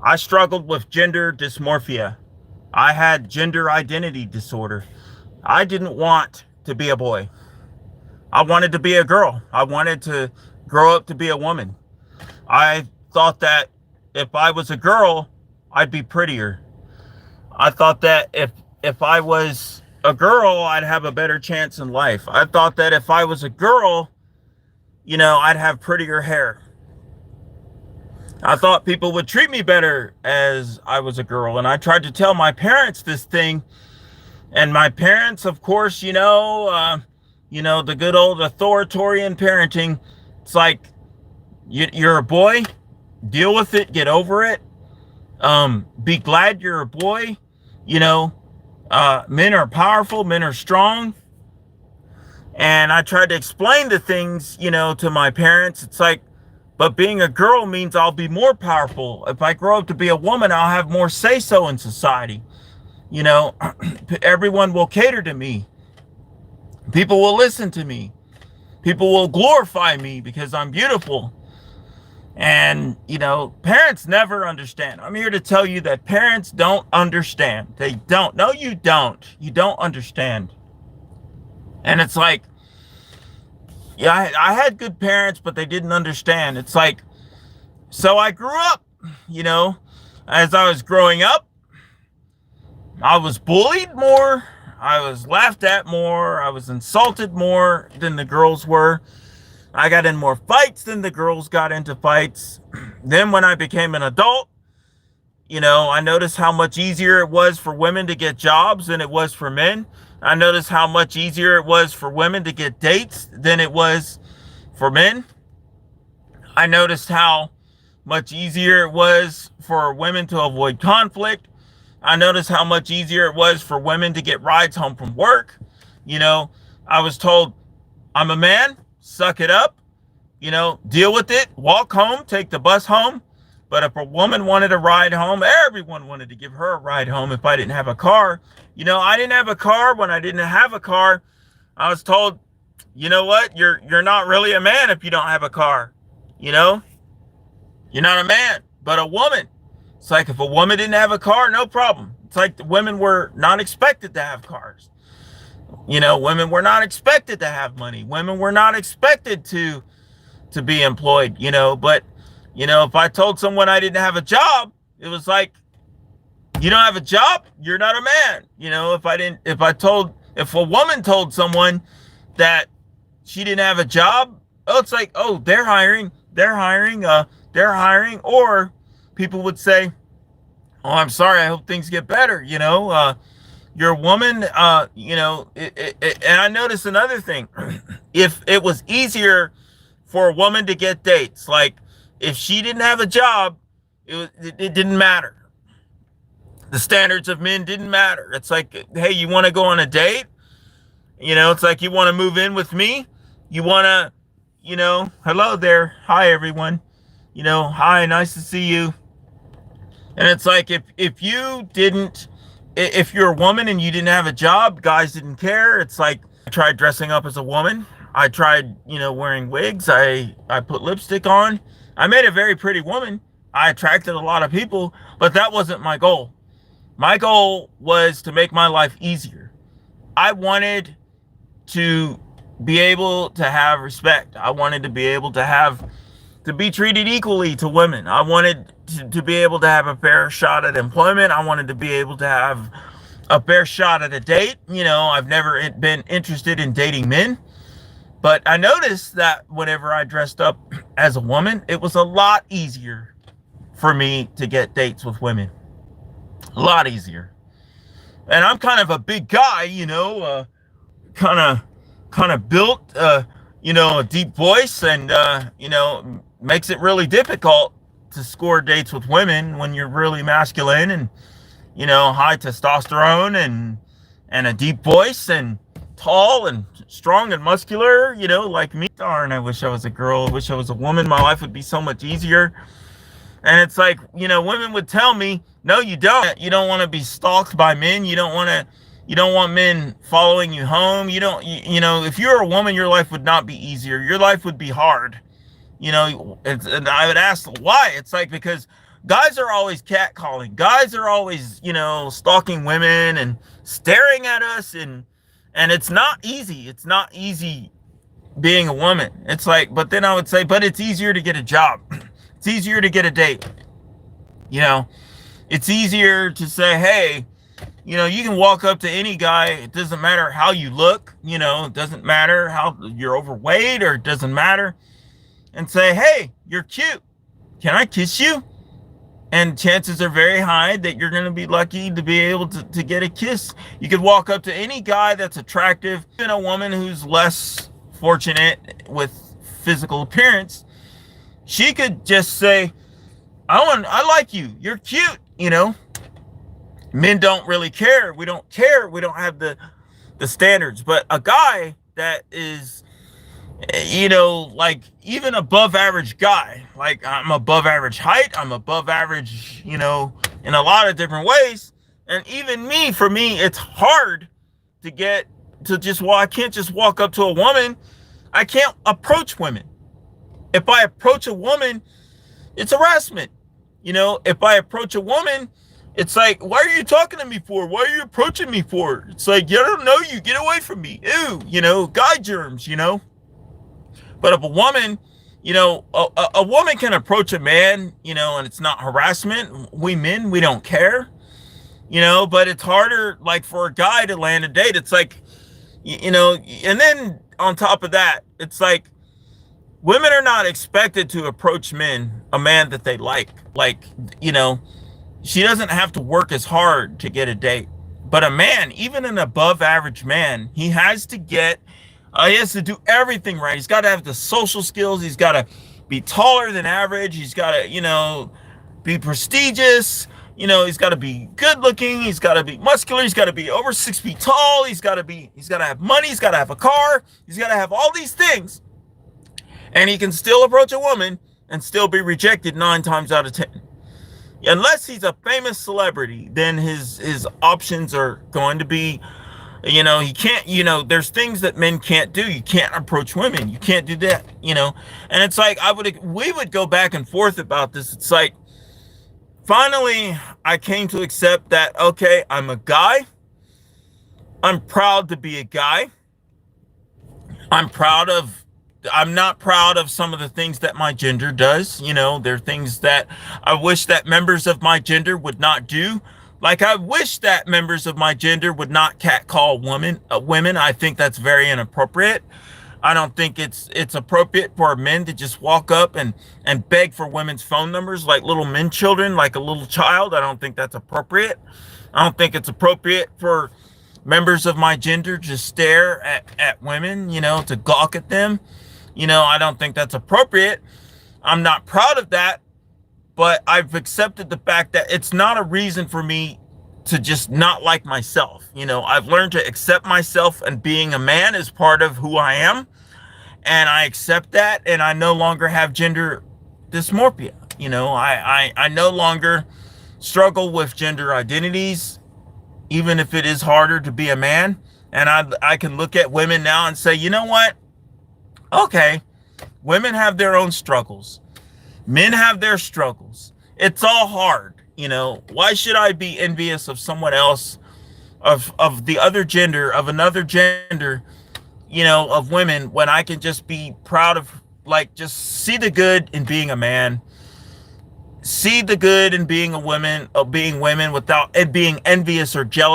I struggled with gender dysmorphia. I had gender identity disorder. I didn't want to be a boy. I wanted to be a girl. I wanted to grow up to be a woman. I thought that if I was a girl, I'd be prettier. I thought that if I was a girl, I'd have a better chance in life. I thought that if I was a girl, I'd have prettier hair. I thought people would treat me better as I was a girl. And I tried to tell my parents this thing. And my parents, of course, the good old authoritarian parenting. It's like, you're a boy, deal with it, get over it. Be glad you're a boy. Men are powerful, men are strong. And I tried to explain the things, to my parents. It's like, but being a girl means I'll be more powerful. If I grow up to be a woman, I'll have more say-so in society. Everyone will cater to me. People will listen to me. People will glorify me because I'm beautiful. And, parents never understand. I'm here to tell you that parents don't understand. They don't. No, you don't. You don't understand. And it's like, yeah, I had good parents, but they didn't understand. It's like, so I grew up, as I was growing up, I was bullied more. I was laughed at more. I was insulted more than the girls were. I got in more fights than the girls got into fights. Then when I became an adult, I noticed how much easier it was for women to get jobs than it was for men. I noticed how much easier it was for women to get dates than it was for men. I noticed how much easier it was for women to avoid conflict. I noticed how much easier it was for women to get rides home from work. I was told, I'm a man, suck it up, deal with it, walk home, take the bus home. But if a woman wanted a ride home, everyone wanted to give her a ride home if I didn't have a car. I didn't have a car. When I didn't have a car, I was told, you know what? You're not really a man if you don't have a car. You're not a man, but a woman. It's like if a woman didn't have a car, no problem. It's like the women were not expected to have cars. Women were not expected to have money. Women were not expected to be employed, but if I told someone I didn't have a job, it was like, you don't have a job, you're not a man. If a woman told someone that she didn't have a job, it's like, oh, they're hiring. Or people would say, oh, I'm sorry, I hope things get better. You're a woman, and I noticed another thing. If it was easier for a woman to get dates, like if she didn't have a job, it didn't matter. The standards of men didn't matter. It's like, hey, you want to go on a date? It's like, you want to move in with me? You want to, hello there. Hi, everyone. Hi, nice to see you. And it's like, if you're a woman and you didn't have a job, guys didn't care. It's like, I tried dressing up as a woman. I tried, wearing wigs. I put lipstick on. I made a very pretty woman. I attracted a lot of people, but that wasn't my goal. My goal was to make my life easier. I wanted to be able to have respect. I wanted to be able to be treated equally to women. I wanted to be able to have a fair shot at employment. I wanted to be able to have a fair shot at a date. I've never been interested in dating men. But I noticed that whenever I dressed up as a woman, it was a lot easier for me to get dates with women. A lot easier. And I'm kind of a big guy, kind of built, a deep voice, and, makes it really difficult to score dates with women when you're really masculine and, high testosterone and a deep voice and tall and strong and muscular, like me. Darn, I wish I was a girl. I wish I was a woman. My life would be so much easier. And it's like, women would tell me, no, you don't. You don't want to be stalked by men. You don't want men following you home. If you're a woman, your life would not be easier. Your life would be hard. And I would ask why. It's like, because guys are always catcalling. Guys are always, stalking women and staring at us, and it's not easy. It's not easy being a woman. It's like, but then I would say, but it's easier to get a job. It's easier to get a date. It's easier to say, hey, you can walk up to any guy. It doesn't matter how you look, it doesn't matter how you're overweight, or it doesn't matter, and say, hey, you're cute. Can I kiss you? And chances are very high that you're going to be lucky to be able to get a kiss. You could walk up to any guy that's attractive, and a woman who's less fortunate with physical appearance. She could just say, I like you. You're cute. Men don't really care. We don't care. We don't have the standards. But a guy that is, like even above average guy, like I'm above average height, I'm above average, in a lot of different ways. And even for me, it's hard to get to just, I can't just walk up to a woman. I can't approach women. If I approach a woman, it's harassment. If I approach a woman, it's like, why are you talking to me for? Why are you approaching me for? It's like, I don't know you. Get away from me. Ew, guy germs, But if a woman, a woman can approach a man, and it's not harassment. We men, we don't care, but it's harder, like, for a guy to land a date. It's like, and then on top of that, it's like, women are not expected to approach a man that they like. Like, she doesn't have to work as hard to get a date. But a man, even an above average man, he has to do everything right. He's got to have the social skills. He's got to be taller than average. He's got to, be prestigious. He's got to be good looking. He's got to be muscular. He's got to be over 6 feet tall. He's got to have money. He's got to have a car. He's got to have all these things. And he can still approach a woman and still be rejected 9 times out of 10. Unless he's a famous celebrity, then his options are going to be, he can't, there's things that men can't do. You can't approach women. You can't do that, And it's like, we would go back and forth about this. It's like, finally, I came to accept that, okay, I'm a guy. I'm proud to be a guy. I'm not proud of some of the things that my gender does. There are things that I wish that members of my gender would not do. Like, I wish that members of my gender would not catcall women. I think that's very inappropriate. I don't think it's appropriate for men to just walk up and beg for women's phone numbers like little men children, like a little child. I don't think that's appropriate. I don't think it's appropriate for members of my gender to stare at women, to gawk at them. I don't think that's appropriate. I'm not proud of that, but I've accepted the fact that it's not a reason for me to just not like myself. I've learned to accept myself, and being a man is part of who I am. And I accept that, and I no longer have gender dysmorphia. I no longer struggle with gender identities, even if it is harder to be a man. And I can look at women now and say, you know what? Okay, women have their own struggles. Men have their struggles. It's all hard. Why should I be envious of someone else, of the other gender, of another gender, of women, when I can just be proud of, like, just see the good in being a man, see the good in being a woman, of being women, without it being envious or jealous